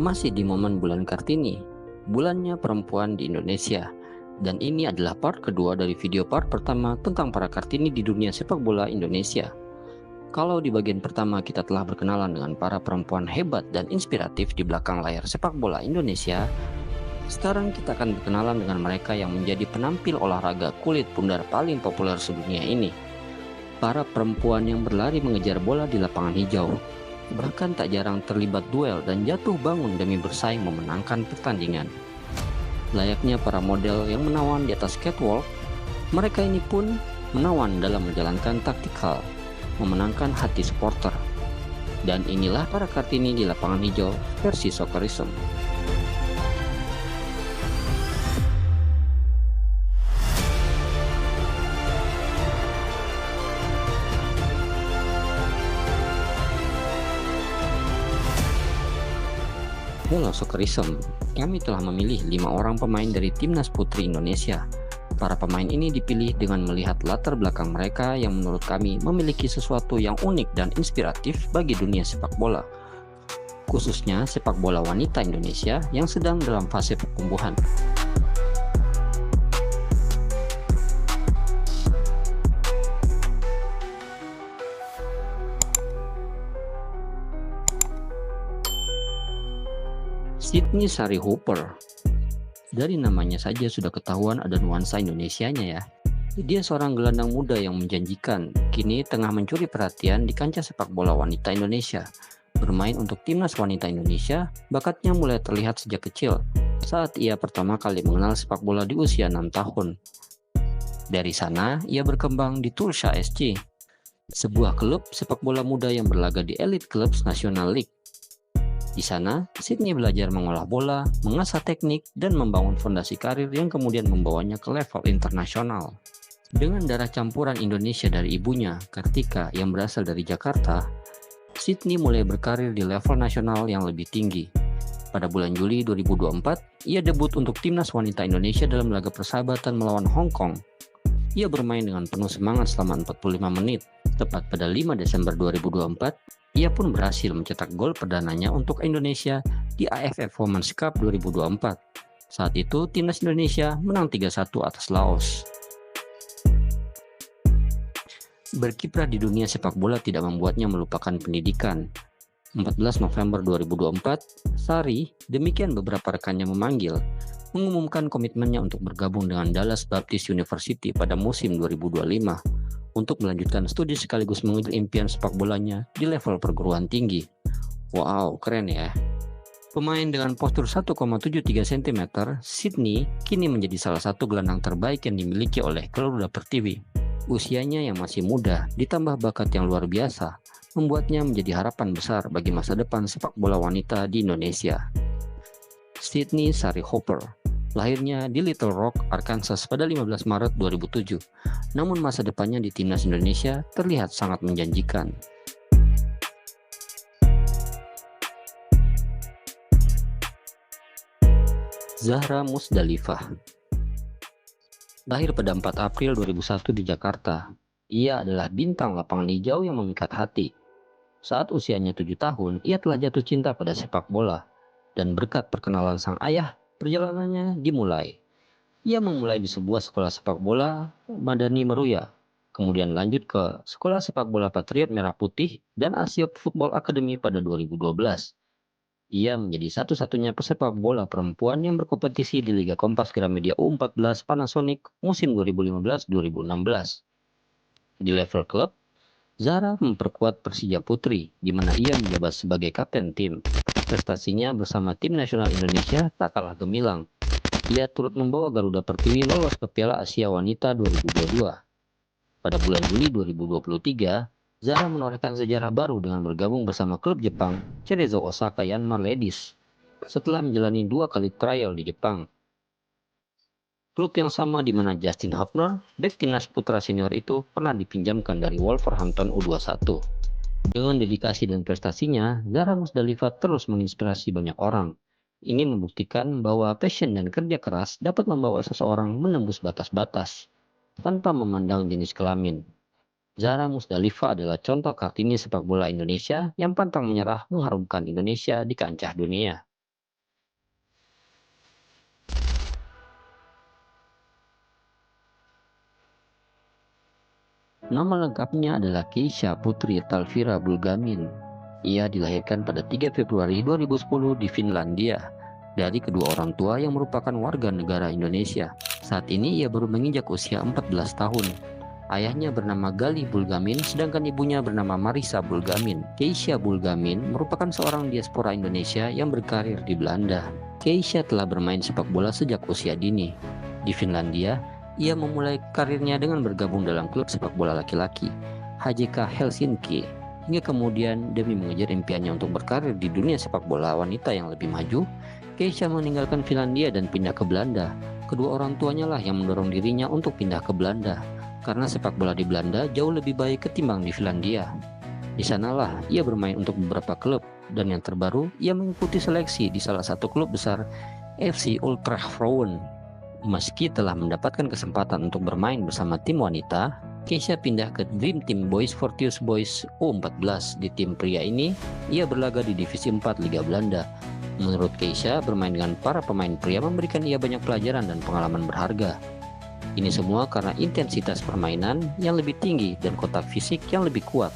Masih di momen bulan Kartini, bulannya perempuan di Indonesia. Dan ini adalah part kedua dari video part pertama tentang para Kartini di dunia sepak bola Indonesia. Kalau di bagian pertama kita telah berkenalan dengan para perempuan hebat dan inspiratif di belakang layar sepak bola Indonesia, sekarang kita akan berkenalan dengan mereka yang menjadi penampil olahraga kulit bundar paling populer sedunia ini. Para perempuan yang berlari mengejar bola di lapangan hijau, bahkan tak jarang terlibat duel dan jatuh bangun demi bersaing memenangkan pertandingan. Layaknya para model yang menawan di atas catwalk, mereka ini pun menawan dalam menjalankan taktikal, memenangkan hati supporter. Dan inilah para Kartini di lapangan hijau versi Soccerism. Dalam Soccerism, kami telah memilih 5 orang pemain dari Timnas Putri Indonesia. Para pemain ini dipilih dengan melihat latar belakang mereka yang menurut kami memiliki sesuatu yang unik dan inspiratif bagi dunia sepak bola. Khususnya sepak bola wanita Indonesia yang sedang dalam fase pertumbuhan. Sydney Sari Hooper. Dari namanya saja sudah ketahuan ada nuansa Indonesianya ya. Dia seorang gelandang muda yang menjanjikan, kini tengah mencuri perhatian di kancah sepak bola wanita Indonesia. Bermain untuk timnas wanita Indonesia, bakatnya mulai terlihat sejak kecil, saat ia pertama kali mengenal sepak bola di usia 6 tahun. Dari sana, ia berkembang di Tulsa SC, sebuah klub sepak bola muda yang berlaga di Elite Clubs National League. Di sana, Sydney belajar mengolah bola, mengasah teknik, dan membangun fondasi karir yang kemudian membawanya ke level internasional. Dengan darah campuran Indonesia dari ibunya, Kartika, yang berasal dari Jakarta, Sydney mulai berkarir di level nasional yang lebih tinggi. Pada bulan Juli 2024, ia debut untuk timnas wanita Indonesia dalam laga persahabatan melawan Hong Kong. Ia bermain dengan penuh semangat selama 45 menit. Tepat pada 5 Desember 2024, ia pun berhasil mencetak gol perdananya untuk Indonesia di AFF Women's Cup 2024. Saat itu, timnas Indonesia menang 3-1 atas Laos. Berkiprah di dunia sepak bola tidak membuatnya melupakan pendidikan. 14 November 2024, Sari, demikian beberapa rekannya memanggil, mengumumkan komitmennya untuk bergabung dengan Dallas Baptist University pada musim 2025 untuk melanjutkan studi sekaligus mengejar impian sepak bolanya di level perguruan tinggi. Wow, keren ya. Pemain dengan postur 1,73 cm, Sydney kini menjadi salah satu gelandang terbaik yang dimiliki oleh Garuda Pertiwi. Usianya yang masih muda ditambah bakat yang luar biasa membuatnya menjadi harapan besar bagi masa depan sepak bola wanita di Indonesia. Sydney Sari Hooper lahirnya di Little Rock, Arkansas pada 15 Maret 2007. Namun masa depannya di timnas Indonesia terlihat sangat menjanjikan. Zahra Musdalifah lahir pada 4 April 2001 di Jakarta. Ia adalah bintang lapangan hijau yang memikat hati. Saat usianya 7 tahun, ia telah jatuh cinta pada sepak bola. Dan berkat perkenalan sang ayah, perjalanannya dimulai. Ia memulai di sebuah sekolah sepak bola Madani Meruya, kemudian lanjut ke Sekolah Sepak Bola Patriot Merah Putih dan Asia Football Academy pada 2012. Ia menjadi satu-satunya pesepak bola perempuan yang berkompetisi di Liga Kompas Gramedia U14 Panasonic musim 2015-2016. Di level klub, Zahra memperkuat Persija Putri, di mana ia menjabat sebagai kapten tim. Prestasinya bersama tim nasional Indonesia tak kalah gemilang. Ia turut membawa Garuda Pertiwi lolos ke Piala Asia Wanita 2022. Pada bulan Juli 2023, Zahra menorehkan sejarah baru dengan bergabung bersama klub Jepang Cerezo Osaka Yanmar Ladies setelah menjalani 2 kali trial di Jepang. Klub yang sama di mana Justin Hubner, bek timnas putra senior itu pernah dipinjamkan dari Wolverhampton U21. Dengan dedikasi dan prestasinya, Zahra Musdalifah terus menginspirasi banyak orang. Ini membuktikan bahwa passion dan kerja keras dapat membawa seseorang menembus batas-batas tanpa memandang jenis kelamin. Zahra Musdalifah adalah contoh Kartini sepak bola Indonesia yang pantang menyerah mengharumkan Indonesia di kancah dunia. Nama lengkapnya adalah Keisha Putri Talvira Bulgamin. Ia dilahirkan pada 3 Februari 2010 di Finlandia dari kedua orang tua yang merupakan warga negara Indonesia. Saat ini ia baru menginjak usia 14 tahun. Ayahnya bernama Gali Bulgamin, sedangkan ibunya bernama Marisa Bulgamin. Keisha Bulgamin merupakan seorang diaspora Indonesia yang berkarir di Belanda. Keisha telah bermain sepak bola sejak usia dini. Di Finlandia, ia memulai karirnya dengan bergabung dalam klub sepak bola laki-laki, HJK Helsinki, hingga kemudian demi mengejar impiannya untuk berkarir di dunia sepak bola wanita yang lebih maju, Keisha meninggalkan Finlandia dan pindah ke Belanda. Kedua orang tuanya lah yang mendorong dirinya untuk pindah ke Belanda, karena sepak bola di Belanda jauh lebih baik ketimbang di Finlandia. Di sanalah ia bermain untuk beberapa klub, dan yang terbaru ia mengikuti seleksi di salah satu klub besar, FC Utrecht Vrouwen. Meski telah mendapatkan kesempatan untuk bermain bersama tim wanita, Keisha pindah ke Dream Team Boys Fortius Boys U14. Di tim pria ini, ia berlaga di Divisi 4 Liga Belanda. Menurut Keisha, bermain dengan para pemain pria memberikan ia banyak pelajaran dan pengalaman berharga. Ini semua karena intensitas permainan yang lebih tinggi dan kotak fisik yang lebih kuat.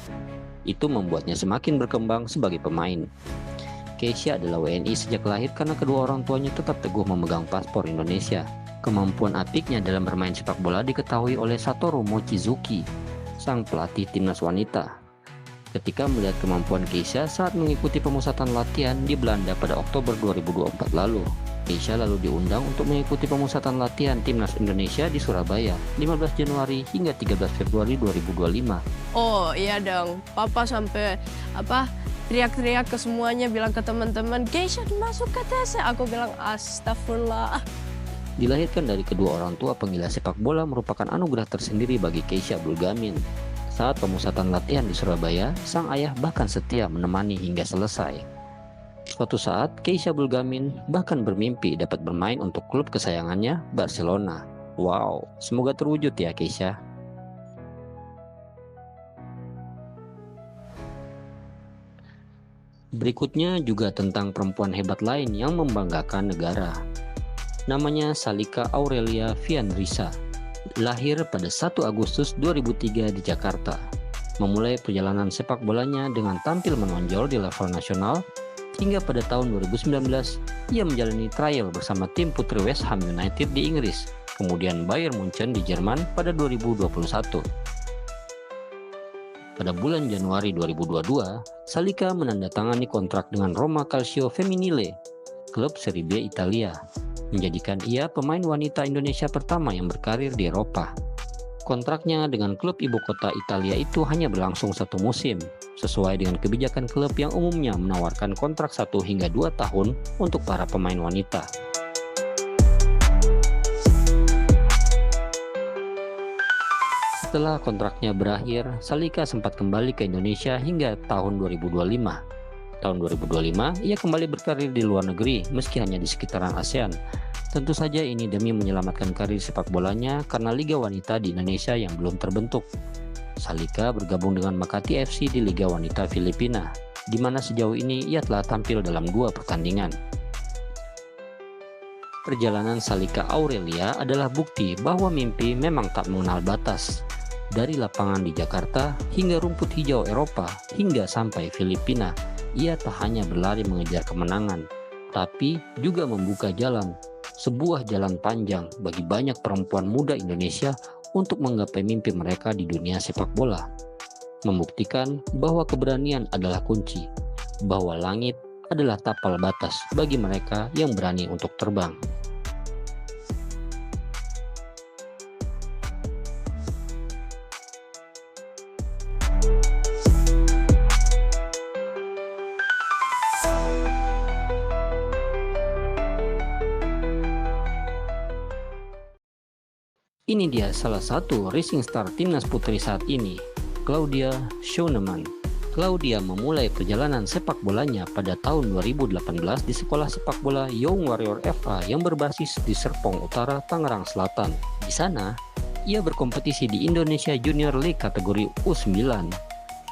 Itu membuatnya semakin berkembang sebagai pemain. Keisha adalah WNI sejak lahir karena kedua orang tuanya tetap teguh memegang paspor Indonesia. Kemampuan apiknya dalam bermain sepak bola diketahui oleh Satoru Mochizuki, sang pelatih timnas wanita. Ketika melihat kemampuan Keisha saat mengikuti pemusatan latihan di Belanda pada Oktober 2024 lalu, Keisha lalu diundang untuk mengikuti pemusatan latihan timnas Indonesia di Surabaya 15 Januari hingga 13 Februari 2025. Oh iya dong, papa sampai teriak-teriak ke semuanya, bilang ke teman-teman, Keisha masuk ke TC. Aku bilang astagfirullah. Dilahirkan dari kedua orang tua penggila sepak bola merupakan anugerah tersendiri bagi Keisha Bulgamin. Saat pemusatan latihan di Surabaya, sang ayah bahkan setia menemani hingga selesai. Suatu saat, Keisha Bulgamin bahkan bermimpi dapat bermain untuk klub kesayangannya, Barcelona. Wow, semoga terwujud ya Keisha. Berikutnya juga tentang perempuan hebat lain yang membanggakan negara. Namanya Salika Aurelia Vianrisa, lahir pada 1 Agustus 2003 di Jakarta. Memulai perjalanan sepak bolanya dengan tampil menonjol di level nasional, hingga pada tahun 2019 ia menjalani trial bersama tim putri West Ham United di Inggris, kemudian Bayern Munchen di Jerman pada 2021. Pada bulan Januari 2022, Salika menandatangani kontrak dengan Roma Calcio Femminile, klub Serie B Italia, menjadikan ia pemain wanita Indonesia pertama yang berkarir di Eropa. Kontraknya dengan klub ibu kota Italia itu hanya berlangsung 1 musim, sesuai dengan kebijakan klub yang umumnya menawarkan kontrak 1 hingga 2 tahun untuk para pemain wanita. Setelah kontraknya berakhir, Salika sempat kembali ke Indonesia hingga tahun 2025. Tahun 2025, ia kembali berkarir di luar negeri meski hanya di sekitaran ASEAN. Tentu saja ini demi menyelamatkan karir sepak bolanya karena Liga Wanita di Indonesia yang belum terbentuk. Salika bergabung dengan Makati FC di Liga Wanita Filipina, di mana sejauh ini ia telah tampil dalam 2 pertandingan. Perjalanan Salika Aurelia adalah bukti bahwa mimpi memang tak mengenal batas. Dari lapangan di Jakarta hingga rumput hijau Eropa hingga sampai Filipina, ia tak hanya berlari mengejar kemenangan, tapi juga membuka jalan, sebuah jalan panjang bagi banyak perempuan muda Indonesia untuk menggapai mimpi mereka di dunia sepak bola. Membuktikan bahwa keberanian adalah kunci, bahwa langit adalah tapal batas bagi mereka yang berani untuk terbang. Ini dia salah satu rising star timnas putri saat ini, Claudia Schoenemann. Claudia memulai perjalanan sepak bolanya pada tahun 2018 di sekolah sepak bola Young Warrior FA yang berbasis di Serpong Utara, Tangerang Selatan. Di sana, ia berkompetisi di Indonesia Junior League kategori U9,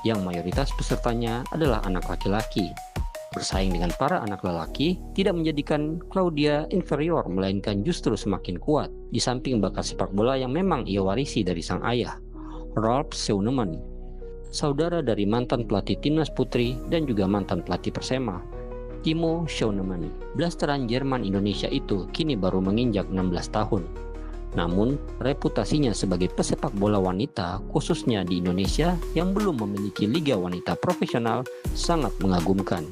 yang mayoritas pesertanya adalah anak laki-laki. Bersaing dengan para anak lelaki tidak menjadikan Claudia inferior, melainkan justru semakin kuat. Di samping bakat sepak bola yang memang ia warisi dari sang ayah, Ralph Seunemann, saudara dari mantan pelatih timnas putri dan juga mantan pelatih Persema, Timo Schaunemann. Blasteran Jerman Indonesia itu kini baru menginjak 16 tahun. Namun, reputasinya sebagai pesepak bola wanita, khususnya di Indonesia yang belum memiliki liga wanita profesional, sangat mengagumkan.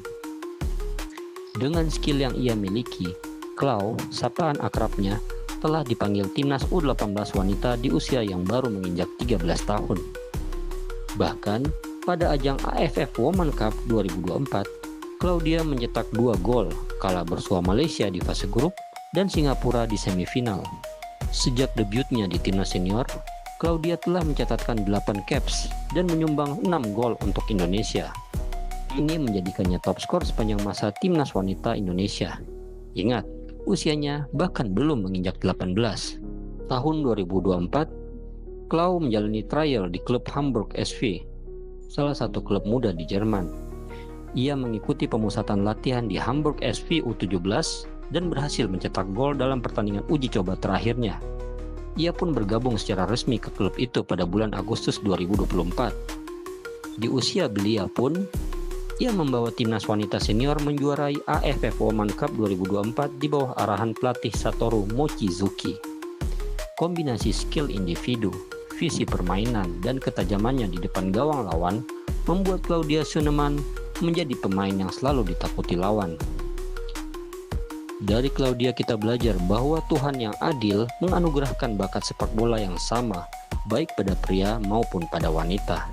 Dengan skill yang ia miliki, Klau, sapaan akrabnya, telah dipanggil timnas U18 wanita di usia yang baru menginjak 13 tahun. Bahkan, pada ajang AFF Women Cup 2024, Claudia mencetak 2 gol kala bersua Malaysia di fase grup dan Singapura di semifinal. Sejak debutnya di timnas senior, Claudia telah mencatatkan 8 caps dan menyumbang 6 gol untuk Indonesia. Ini menjadikannya top skor sepanjang masa timnas wanita Indonesia. Ingat, usianya bahkan belum menginjak 18. Tahun 2024, Klau menjalani trial di klub Hamburg SV, salah satu klub muda di Jerman. Ia mengikuti pemusatan latihan di Hamburg SV U17 dan berhasil mencetak gol dalam pertandingan uji coba terakhirnya. Ia pun bergabung secara resmi ke klub itu pada bulan Agustus 2024. Di usia belia pun, ia membawa timnas wanita senior menjuarai AFF Women Cup 2024 di bawah arahan pelatih Satoru Mochizuki. Kombinasi skill individu, visi permainan, dan ketajamannya di depan gawang lawan membuat Claudia Schaunemann menjadi pemain yang selalu ditakuti lawan. Dari Claudia kita belajar bahwa Tuhan yang adil menganugerahkan bakat sepak bola yang sama, baik pada pria maupun pada wanita.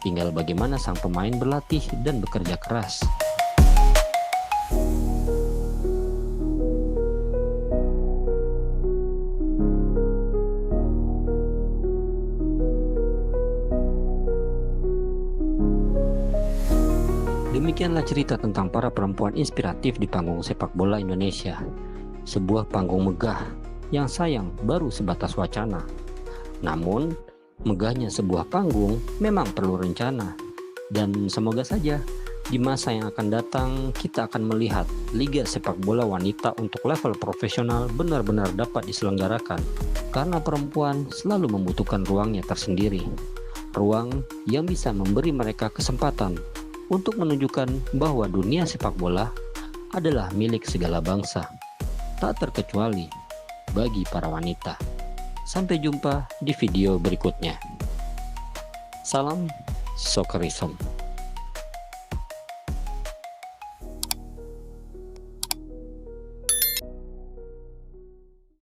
Tinggal bagaimana sang pemain berlatih dan bekerja keras. Demikianlah cerita tentang para perempuan inspiratif di panggung sepak bola Indonesia. Sebuah panggung megah yang sayang baru sebatas wacana. Namun, megahnya sebuah panggung memang perlu rencana. Dan semoga saja di masa yang akan datang kita akan melihat liga sepak bola wanita untuk level profesional benar-benar dapat diselenggarakan. Karena perempuan selalu membutuhkan ruangnya tersendiri. Ruang yang bisa memberi mereka kesempatan untuk menunjukkan bahwa dunia sepak bola adalah milik segala bangsa, tak terkecuali bagi para wanita. Sampai jumpa di video berikutnya. Salam Soccerism.